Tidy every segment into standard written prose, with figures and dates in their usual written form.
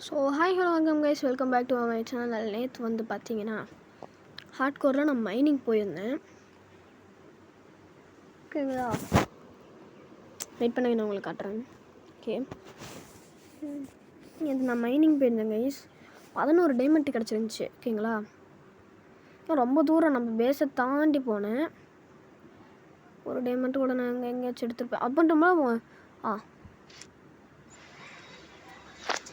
So hi hello வணக்கம் guys, welcome back to my channel. நேற்று வந்து பார்த்தீங்கன்னா ஹார்ட்கோரில் நான் மைனிங் போயிருந்தேன். ஓகேங்களா, வெயிட் பண்ணி நான் உங்களுக்கு காட்டுறேன். ஓகே, இது நான் மைனிங் போயிருந்தேன் கைஸ். 11 டைமண்ட் கிடச்சிருந்துச்சி. ஓகேங்களா, ரொம்ப தூரம் நம்ம பேஸை தாண்டி போனேன். ஒரு டைமண்ட் கூட நான் எங்கேயாச்சும் எடுத்துருப்பேன். அப்படின்றமா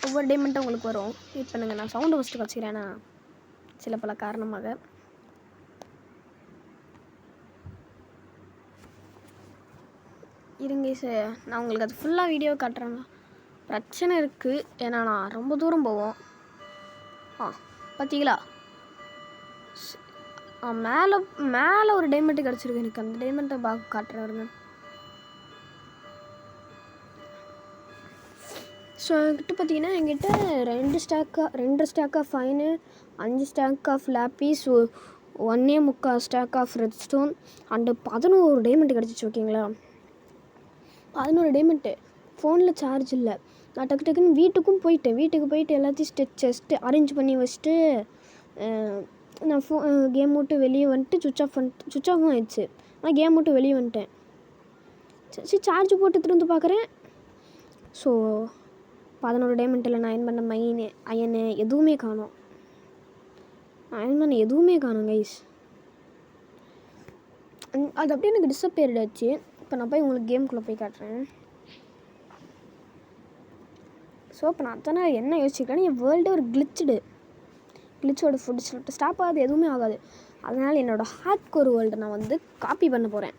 ஒவ்வொரு டைமண்ட்டும் உங்களுக்கு வரும். வெயிட் பண்ணுங்கள், நான் சவுண்டு ஃபஸ்ட்டு வச்சுக்கிறேன்னா சில பல காரணமாக. இருங்க சார், நான் உங்களுக்கு அது ஃபுல்லாக வீடியோ காட்டுறேங்க. பிரச்சனை இருக்குது, ஏன்னா நான் ரொம்ப தூரம் போவோம். பார்த்தீங்களா, மேலே மேலே ஒரு டைமண்ட் கிடச்சிருக்கு எனக்கு. அந்த டைமண்ட்டை காட்டுறேன் வருங்க. ஸோ என்கிட்ட பார்த்தீங்கன்னா என்கிட்ட 2 ஸ்டாக் ஆஃப் ஃபைனு, 5 stock of lapis, 1.25 stock of red stone and 11 diamond கிடச்சிச்சு. ஓகேங்களா, 11 டைமண்ட்டு. ஃபோனில் சார்ஜ் இல்லை. நான் டக்கு டக்குன்னு வீட்டுக்கு போயிட்டு எல்லாத்தையும் செஸ்ட்டு அரேஞ்ச் பண்ணி வச்சுட்டு நான் கேம் விட்டு வெளியே வந்துட்டு சுவிட்ச் ஆஃபும் ஆயிடுச்சு. ஆனால் கேம் விட்டு வெளியே வந்துட்டேன். சரி, சார்ஜ் போட்டு திரும்ப பார்க்குறேன். ஸோ 11 டைமண்ட்டில் நான் அயன் பண்ண அயனு எதுவுமே காணோம். கைஸ். அது அப்படியே எனக்கு டிஸப்பியர்ட் ஆச்சு. இப்போ நான் போய் உங்களுக்கு கேமுக்குள்ளே போய் காட்டுறேன். ஸோ இப்போ நான் அத்தனை என்ன யோசிச்சுக்கிறேன்னு, என் வேர்ல்டே ஒரு கிளிச்சோட ஃபுட் ஸ்டாப் ஆகாது, எதுவுமே ஆகாது. அதனால் என்னோடய ஹார்ட்கோர் வேர்ல்டை நான் வந்து காப்பி பண்ண போகிறேன்.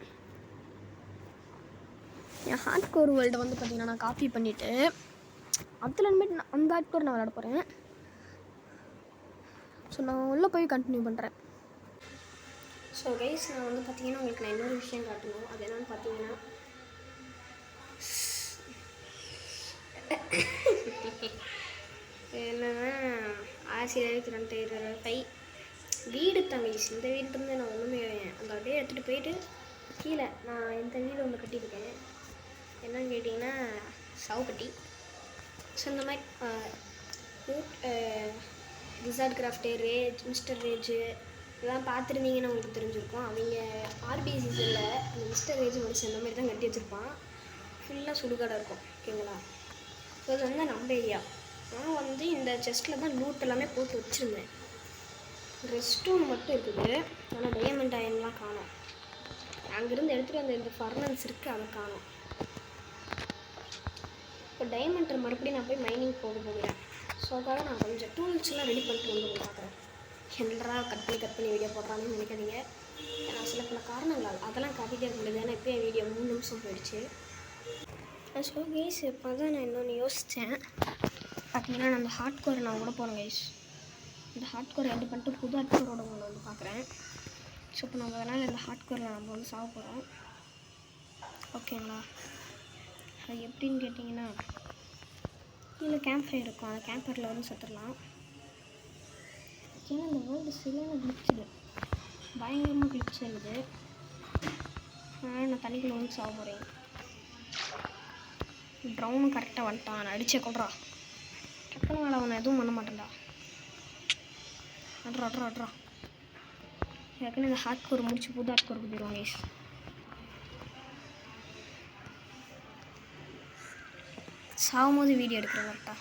என் ஹார்ட்கோர் வேர்ல்டை வந்து பார்த்திங்கன்னா நான் காப்பி பண்ணிவிட்டு அதில் இனிமேட்டு அந்த ஹார்ட்கோர் நான் விளையாட போகிறேன். ஸோ நான் உள்ளே போய் கண்டினியூ பண்ணுறேன். ஸோ கைஸ், நான் வந்து பார்த்தீங்கன்னா உங்களுக்கு நான் இன்னொரு விஷயம் காட்டணும். அது என்னென்னு பார்த்தீங்கன்னா, என்னன்னா ஆசிரியர் 225 வீடு தங்கச்சி. இந்த வீட்டுலேருந்து நான் ஒன்றுமே அங்கே அப்படியே எடுத்துகிட்டு போயிட்டு கீழே நான் இந்த வீடு ஒன்று கட்டியிருக்கேன். என்னன்னு கேட்டிங்கன்னா சவுப்பட்டி. ஸோ இந்த மாதிரி ரிசார்ட் கிராஃப்ட்டு, மிஸ்டர் ரேஜு இதெல்லாம் பார்த்துருந்தீங்கன்னு உங்களுக்கு தெரிஞ்சிருக்கும். அவங்க ஆர்பிசிஸில் அந்த மிஸ்டர் ரேஜ் மனுஷன் இந்த மாதிரி தான் கட்டி வச்சுருப்பான். ஃபுல்லாக சுடுகாடை இருக்கும். ஓகேங்களா, ஸோ அது வந்து நம்ம ஏரியா. நான் வந்து இந்த செஸ்ட்டில் தான் லூட் எல்லாமே போட்டு வச்சுருந்தேன். ரெஸ்ட்டும் மட்டும் இருக்குது, ஆனால் டைமண்ட் அயன்லாம் காணும். அங்கேருந்து எடுத்துகிட்டு வந்த இந்த ஃபர்னன்ஸ் இருக்குது, அதை காணும். இப்போ டைமண்ட்டை மறுபடியும் நான் போய் மைனிங் போகிறேன். ஸோ அதுக்காக நான் கொஞ்சம் டூல்ஸ்லாம் ரெடி பண்ணிட்டு வந்து பார்க்குறேன். என்னடா கட் பண்ணி வீடியோ போடுறான்னு நினைக்காதீங்க. ஏன்னா சில பல காரணங்கள் அதெல்லாம் காட்டிகிட்டே இருக்க முடியாது. ஏன்னா இப்போ என் வீடியோ 3 நிமிஷம் போயிடுச்சு. ஸோ கைஸ், இப்போ தான் நான் இன்னொன்று யோசித்தேன். பார்த்தீங்கன்னா நான் அந்த ஹார்ட்கோரை நான் கூட போகிறேன் கைஸ். இந்த ஹார்ட்கோரை ரெடி பண்ணிட்டு புது ஹார்ட்கோரோட உங்களை வந்து பார்க்குறேன். ஸோ இப்போ நம்ம அதனால் இந்த ஹார்ட்கோரில் நம்ம வந்து சாக போகிறோம். ஓகேங்களா, அது எப்படின்னு கேட்டிங்கன்னா, கீழே கேம்ப் ஃபயர் இருக்கும். அந்த கேம்ப் ஃபயரில் வந்து செத்துடலாம். ஏன்னா இந்த வேர்ல்டு சரியான கிளிச்சுது, பயங்கரமாக கிளிச்சு இருக்குது. அதனால் நான் தண்ணிக்குள்ளே வந்து சாக போகிறேன். ப்ரௌனும் கரெக்டாக வந்துட்டான். நான் அடிச்சே கொள்றா. டக்குனு மேலே அவனை எதுவும் பண்ண மாட்டேன்டா. அட்ரா ஏற்கனவே இந்த ஹார்ட்கோர் முடிச்சு புது ஹார்ட்கோருக்கு போயிடுவாங்க கைஸ். சாகும்போது வீடியோ எடுக்கிறேன் கரெக்டாக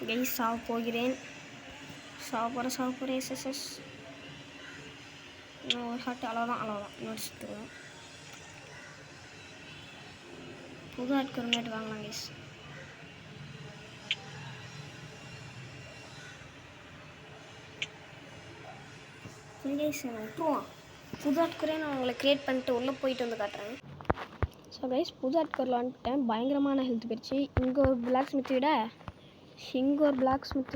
கைஸ். சாக போகிறேன். எஸ்எஸ்எஸ். இன்னும் ஒரு ஹார்ட். அவ்வளோதான் இன்னொரு சுற்றுவேன். புது ஹார்ட்கோர் மேட்டு வாங்கலாம் கைஸ். கைஸ் நான் விட்டுருவான். புது ஹார்ட்கோரே நான் உங்களை க்ரியேட் பண்ணிட்டு உள்ளே போயிட்டு வந்து காட்டுறேன். ஸோ கைஸ், புது ஹார்ட்கோரில் வந்துட்டேன். பயங்கரமான ஹெல்த் போயிடுச்சு. இங்கே ஒரு பிளாக் ஸ்மித்தை விட அங்கே ஒரு பிளாக் ஸ்மித்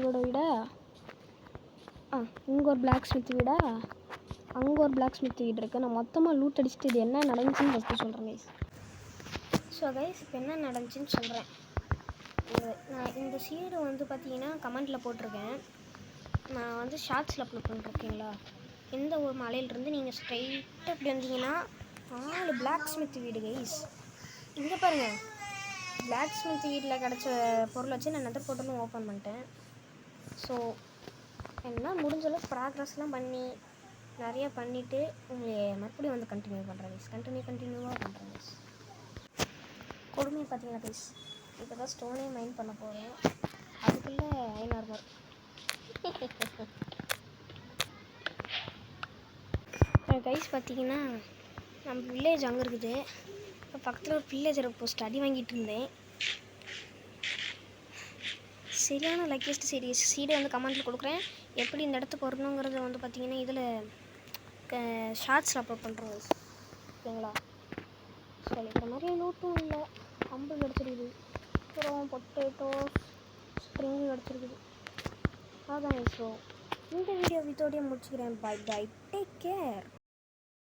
வீடு இருக்குது. நான் மொத்தமாக லூட் அடிச்சுட்டு இது என்ன நடந்துச்சுன்னு ஃபஸ்ட்டு சொல்கிறேன் கைஸ். ஸோ கைஸ், இப்போ என்ன நடந்துச்சுன்னு சொல்கிறேன். நான் இந்த சீடு வந்து பார்த்தீங்கன்னா கமெண்ட்டில் போட்டிருக்கேன். நான் வந்து ஷார்ட்ஸில் அப்லோட் பண்ணுறேன். ஓகேங்களா, எந்த ஒரு மலையிலிருந்து நீங்கள் ஸ்ட்ரைட்டாக இப்படி வந்தீங்கன்னா 4 பிளாக் ஸ்மித் வீடு கைஸ். இங்கே பாருங்கள், பிளாக் ஸ்மித் வீட்டில் கிடச்ச பொருள் வச்சு நான் நெதர் போர்ட்டலும் ஓப்பன் பண்ணிட்டேன். ஸோ என்னால் முடிஞ்சளவு ப்ராக்ரஸ்லாம் பண்ணி நிறைய பண்ணிவிட்டு உங்களை மறுபடியும் வந்து கண்டினியூ பண்ணுறேன் கைஸ். கண்டினியூவாக பண்ணுறேன் கைஸ். கொடுமையை பார்த்தீங்கன்னா கைஸ், இப்போ தான் ஸ்டோனே மைண்ட் பண்ண போகிறேன், அதுக்குள்ளே ஐநார்மர். கைஸ் பார்த்தீங்கன்னா நம்ம வில்லேஜ் அங்கே இருக்குது. இப்போ பக்கத்தில் ஒரு வில்லேஜரை போஸ்ட் அடி வாங்கிட்டு இருந்தேன். சரியான லக்கியஸ்ட் சீரீஸ் சீடை வந்து கமெண்ட்டில் கொடுக்குறேன். எப்படி இந்த இடத்துக்கு வரணுங்கிறத வந்து பார்த்தீங்கன்னா இதில் ஷார்ட்ஸில் அப்லோட் பண்ணுறோம் ஓகேங்களா. ஸோ இப்போ நிறைய லூட்டும் இல்லை, அம்பு கிடச்சிருக்குது, அப்புறம் பொட்டேட்டோஸ் ஸ்ப்ரிங்கு கிடச்சிருக்குது. அதான் ஸோ இந்த வீடியோ வித்தோடையே முடிச்சுக்கிறேன். Bye bye, take care.